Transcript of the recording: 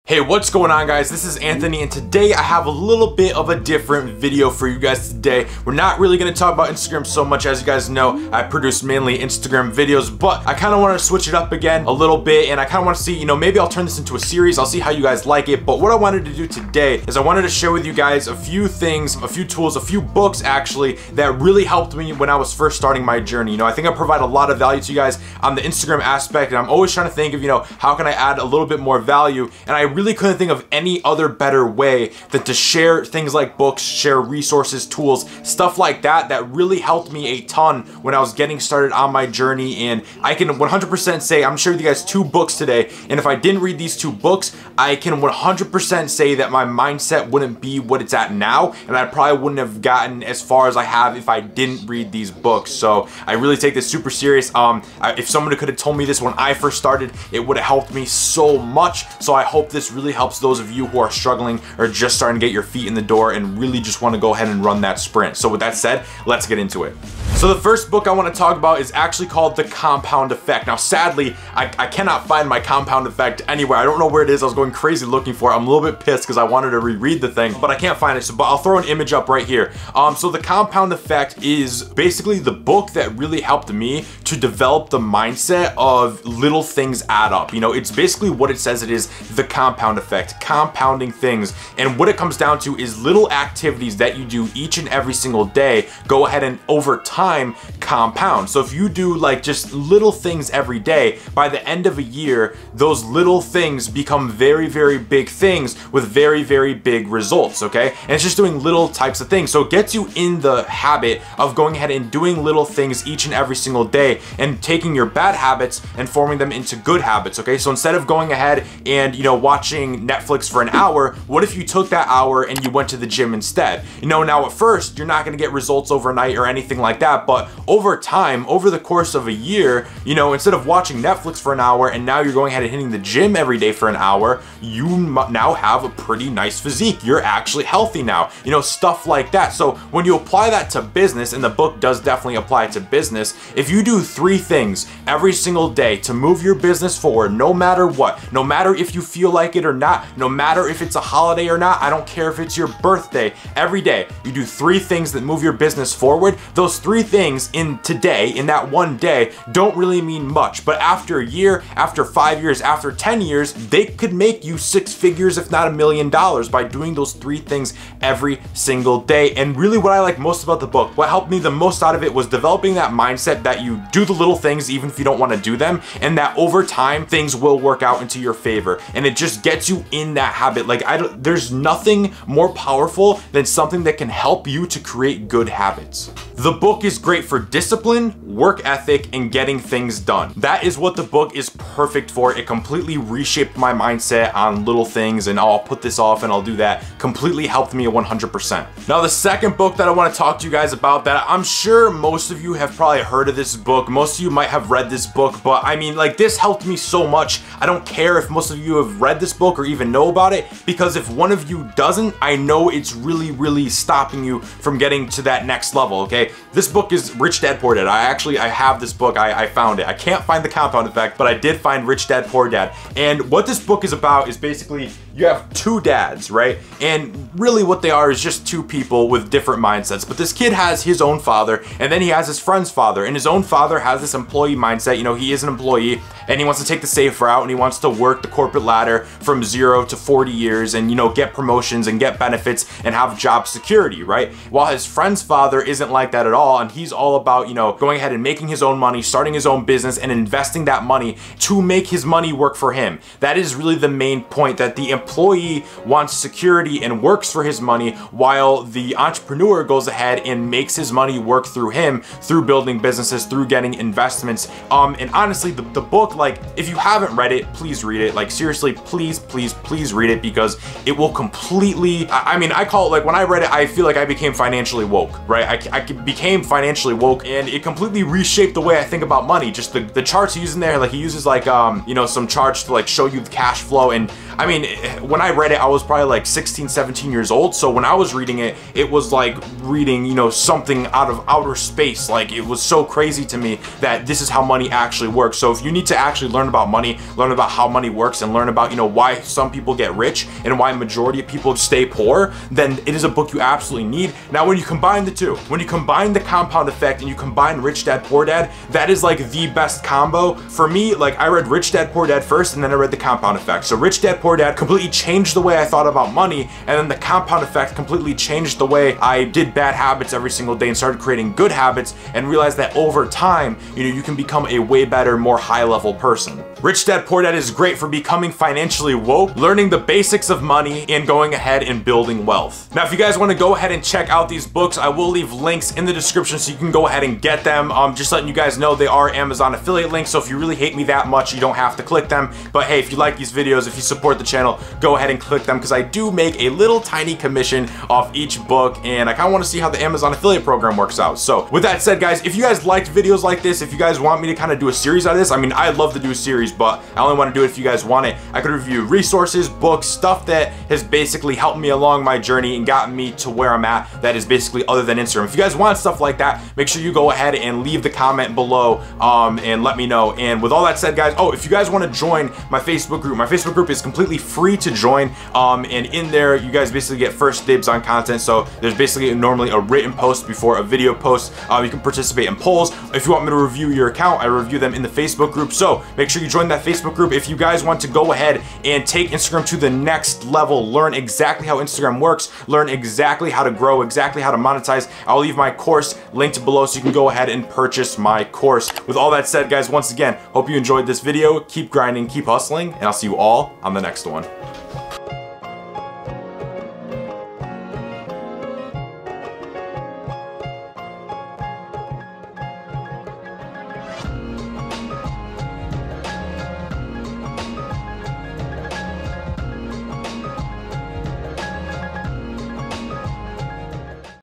Hey, what's going on, guys? This is Anthony, and today I have a little bit of a different video for you guys today. We're not really going to talk about Instagram so much. As you guys know, I produce mainly Instagram videos, but I kind of want to switch it up again a little bit, and I kind of want to see, maybe I'll turn this into a series. I'll see how you guys like it, but what I wanted to do today is I wanted to share with you guys a few things, a few tools, a few books actually that really helped me when I was first starting my journey. I think I provide a lot of value to you guys on the Instagram aspect, and I'm always trying to think of, how can I add a little bit more value, and I really couldn't think of any other better way than to share things like books, share resources, tools, stuff like that really helped me a ton when I was getting started on my journey. And I can 100% say I'm sharing with you guys two books today, and if I didn't read these two books, I can 100% say that my mindset wouldn't be what it's at now, and I probably wouldn't have gotten as far as I have if I didn't read these books. So I really take this super serious. If somebody could have told me this when I first started, it would have helped me so much. So I hope this really helps those of you who are struggling or just starting to get your feet in the door and really just want to go ahead and run that sprint. So with that said, let's get into it. So the first book I want to talk about is actually called The Compound Effect. Now sadly, I cannot find my Compound Effect anywhere. I don't know where it is. I was going crazy looking for it. I'm a little bit pissed because I wanted to reread the thing, but I can't find it. But I'll throw an image up right here. So The Compound Effect is basically the book that really helped me to develop the mindset of little things add up. It's basically what it says it is, the compound effect, compounding things. And what it comes down to is little activities that you do each and every single day go ahead and over time compound. So if you do like just little things every day, by the end of a year, those little things become very, very big things with very, very big results, okay? And it's just doing little types of things. So it gets you in the habit of going ahead and doing little things each and every single day and taking your bad habits and forming them into good habits, okay? So instead of going ahead and, watching Netflix for an hour, what if you took that hour and you went to the gym instead? Now at first, you're not gonna get results overnight or anything like that, but over time, over the course of a year, instead of watching Netflix for an hour and now you're going ahead and hitting the gym every day for an hour, you now have a pretty nice physique. You're actually healthy now, stuff like that. So when you apply that to business, and the book does definitely apply it to business, if you do 3 things every single day to move your business forward, no matter what, no matter if you feel like it or not, no matter if it's a holiday or not, I don't care if it's your birthday, every day you do 3 things that move your business forward. Those 3 things in that one day don't really mean much, but after a year, after 5 years, after 10 years, they could make you 6 figures, if not $1 million, by doing those 3 things every single day. And really what I like most about the book, what helped me the most out of it, was developing that mindset that you do the little things even if you don't want to do them, and that over time things will work out into your favor. And it just gets you in that habit. Like there's nothing more powerful than something that can help you to create good habits. The book is great for discipline, work ethic, and getting things done. That is what the book is perfect for. It completely reshaped my mindset on little things, and I'll put this off and I'll do that. Completely helped me 100%. Now the second book that I want to talk to you guys about, that I'm sure most of you have probably heard of this book, most of you might have read this book, but I mean, like, this helped me so much. I don't care if most of you have read this book or even know about it, because if one of you doesn't, I know it's really, really stopping you from getting to that next level, okay? This book is Rich Dad Poor Dad. I have this book. I found it. I can't find the Compound Effect, but I did find Rich Dad Poor Dad. And what this book is about is basically you have 2 dads, right? And really what they are is just 2 people with different mindsets. But this kid has his own father, and then he has his friend's father, and his own father has this employee mindset. He is an employee, and he wants to take the safe route, and he wants to work the corporate ladder from 0 to 40 years and, get promotions and get benefits and have job security, right? While his friend's father isn't like that at all, and he's all about, going ahead and making his own money, starting his own business, and investing that money to make his money work for him. That is really the main point, that the employee wants security and works for his money, while the entrepreneur goes ahead and makes his money work through him, through building businesses, through getting investments. And honestly, the book, like, if you haven't read it, please read it. Like, seriously, please read it, because it will completely, I mean, I call it, like, when I read it, I feel like I became financially woke, right? I became financially financially woke, and it completely reshaped the way I think about money. Just the charts he uses in there, like he uses like you know, some charts to like show you the cash flow. And I mean, when I read it, I was probably like 16, 17 years old. So when I was reading it, it was like reading, you know, something out of outer space. Like, it was so crazy to me that this is how money actually works. So if you need to actually learn about money, learn about how money works, and learn about, you know, why some people get rich and why majority of people stay poor, then it is a book you absolutely need. Now, when you combine the two, when you combine the compound effect and you combine Rich Dad Poor Dad, that is like the best combo. For me, like, I read Rich Dad Poor Dad first, and then I read the compound effect. So Rich Dad Poor Dad completely changed the way I thought about money, and then the compound effect completely changed the way I did bad habits every single day and started creating good habits, and realized that over time, you know, you can become a way better, more high-level person. Rich Dad Poor Dad is great for becoming financially woke, learning the basics of money, and going ahead and building wealth. Now, if you guys want to go ahead and check out these books, I will leave links in the description so you can go ahead and get them. Just letting you guys know they are Amazon affiliate links, so if you really hate me that much, you don't have to click them. But hey, if you like these videos, if you support the channel, go ahead and click them, because I do make a little tiny commission off each book, and I kind of want to see how the Amazon affiliate program works out. So with that said, guys, if you guys liked videos like this, if you guys want me to kind of do a series out of this, I mean, I'd love to do a series, but I only want to do it if you guys want it. I could review resources, books, stuff that has basically helped me along my journey and gotten me to where I'm at, that is basically other than Instagram. If you guys want stuff like that, make sure you go ahead and leave the comment below and let me know. And with all that said, guys, oh, if you guys want to join my Facebook group is completely free to join, and in there you guys basically get first dibs on content. So there's basically normally a written post before a video post. You can participate in polls. If you want me to review your account, I review them in the Facebook group. So make sure you join that Facebook group if you guys want to go ahead and take Instagram to the next level, learn exactly how Instagram works, learn exactly how to grow, exactly how to monetize. I'll leave my course linked below so you can go ahead and purchase my course. With all that said, guys, once again, hope you enjoyed this video. Keep grinding, keep hustling, and I'll see you all on the next one.